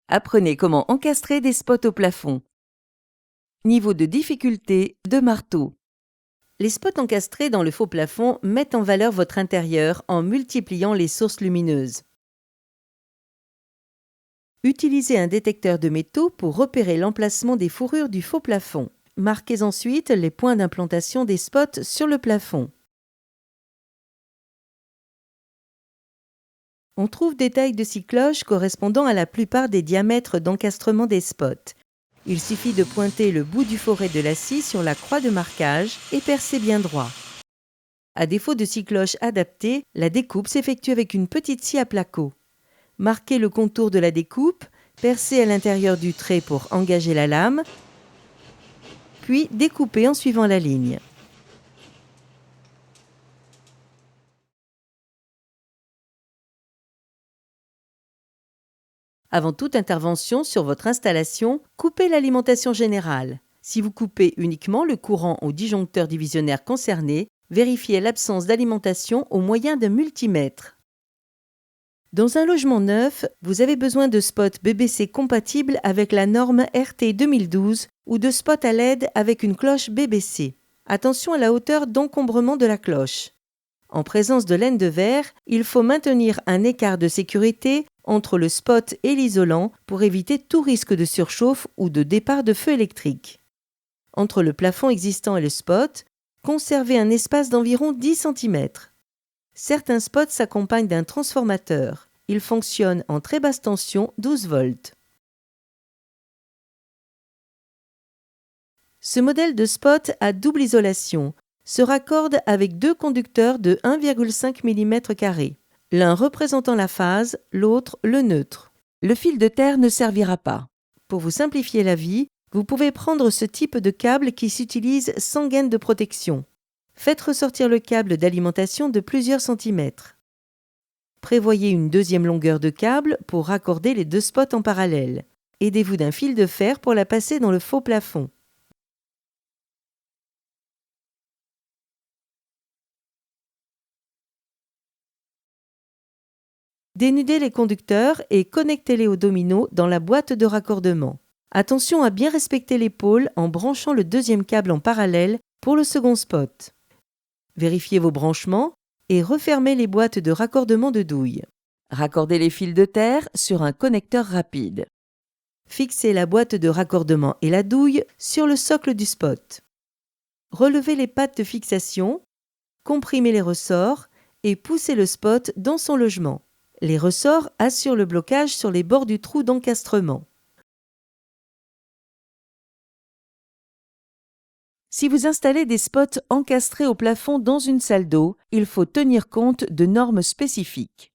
Apprenez comment encastrer des spots au plafond. Niveau de difficulté de marteau. Les spots encastrés dans le faux plafond mettent en valeur votre intérieur en multipliant les sources lumineuses. Utilisez un détecteur de métaux pour repérer l'emplacement des fourrures du faux plafond. Marquez ensuite les points d'implantation des spots sur le plafond. On trouve des tailles de scie cloche correspondant à la plupart des diamètres d'encastrement des spots. Il suffit de pointer le bout du forêt de la scie sur la croix de marquage et percer bien droit. À défaut de scie cloche adaptée, la découpe s'effectue avec une petite scie à placo. Marquez le contour de la découpe, percez à l'intérieur du trait pour engager la lame, puis découpez en suivant la ligne. Avant toute intervention sur votre installation, coupez l'alimentation générale. Si vous coupez uniquement le courant au disjoncteur divisionnaire concerné, vérifiez l'absence d'alimentation au moyen d'un multimètre. Dans un logement neuf, vous avez besoin de spots BBC compatibles avec la norme RT 2012 ou de spots à LED avec une cloche BBC. Attention à la hauteur d'encombrement de la cloche. En présence de laine de verre, il faut maintenir un écart de sécurité entre le spot et l'isolant pour éviter tout risque de surchauffe ou de départ de feu électrique. Entre le plafond existant et le spot, conservez un espace d'environ 10 cm. Certains spots s'accompagnent d'un transformateur. Il fonctionne en très basse tension 12 volts. Ce modèle de spot à double isolation se raccorde avec deux conducteurs de 1,5 mm², l'un représentant la phase, l'autre le neutre. Le fil de terre ne servira pas. Pour vous simplifier la vie, vous pouvez prendre ce type de câble qui s'utilise sans gaine de protection. Faites ressortir le câble d'alimentation de plusieurs centimètres. Prévoyez une deuxième longueur de câble pour raccorder les deux spots en parallèle. Aidez-vous d'un fil de fer pour la passer dans le faux plafond. Dénudez les conducteurs et connectez-les au domino dans la boîte de raccordement. Attention à bien respecter les pôles en branchant le deuxième câble en parallèle pour le second spot. Vérifiez vos branchements et refermez les boîtes de raccordement de douille. Raccordez les fils de terre sur un connecteur rapide. Fixez la boîte de raccordement et la douille sur le socle du spot. Relevez les pattes de fixation, comprimez les ressorts et poussez le spot dans son logement. Les ressorts assurent le blocage sur les bords du trou d'encastrement. Si vous installez des spots encastrés au plafond dans une salle d'eau, il faut tenir compte de normes spécifiques.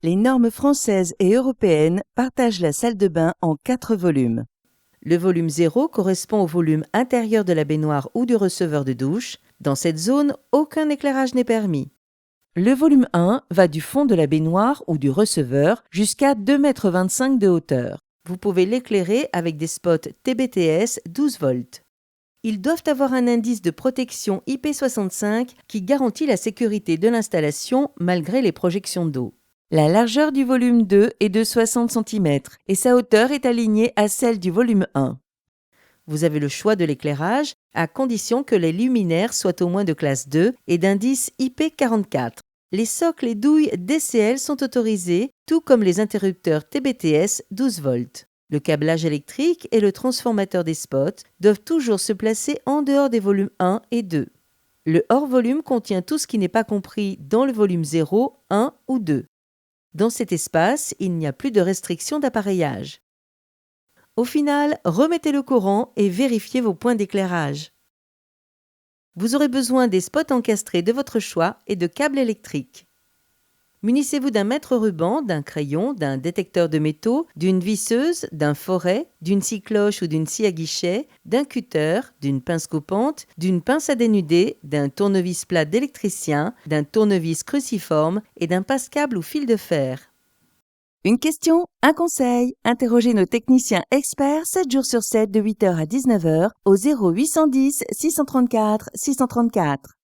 Les normes françaises et européennes partagent la salle de bain en 4 volumes. Le volume 0 correspond au volume intérieur de la baignoire ou du receveur de douche. Dans cette zone, aucun éclairage n'est permis. Le volume 1 va du fond de la baignoire ou du receveur jusqu'à 2,25 m de hauteur. Vous pouvez l'éclairer avec des spots TBTS 12 volts. Ils doivent avoir un indice de protection IP65 qui garantit la sécurité de l'installation malgré les projections d'eau. La largeur du volume 2 est de 60 cm et sa hauteur est alignée à celle du volume 1. Vous avez le choix de l'éclairage à condition que les luminaires soient au moins de classe 2 et d'indice IP44. Les socles et douilles DCL sont autorisés, tout comme les interrupteurs TBTS 12 volts. Le câblage électrique et le transformateur des spots doivent toujours se placer en dehors des volumes 1 et 2. Le hors-volume contient tout ce qui n'est pas compris dans le volume 0, 1 ou 2. Dans cet espace, il n'y a plus de restriction d'appareillage. Au final, remettez le courant et vérifiez vos points d'éclairage. Vous aurez besoin des spots encastrés de votre choix et de câbles électriques. Munissez-vous d'un mètre-ruban, d'un crayon, d'un détecteur de métaux, d'une visseuse, d'un foret, d'une scie cloche ou d'une scie à guichet, d'un cutter, d'une pince coupante, d'une pince à dénuder, d'un tournevis plat d'électricien, d'un tournevis cruciforme et d'un passe-câble ou fil de fer. Une question, un conseil. Interrogez nos techniciens experts 7 jours sur 7 de 8h à 19h au 0810 634 634.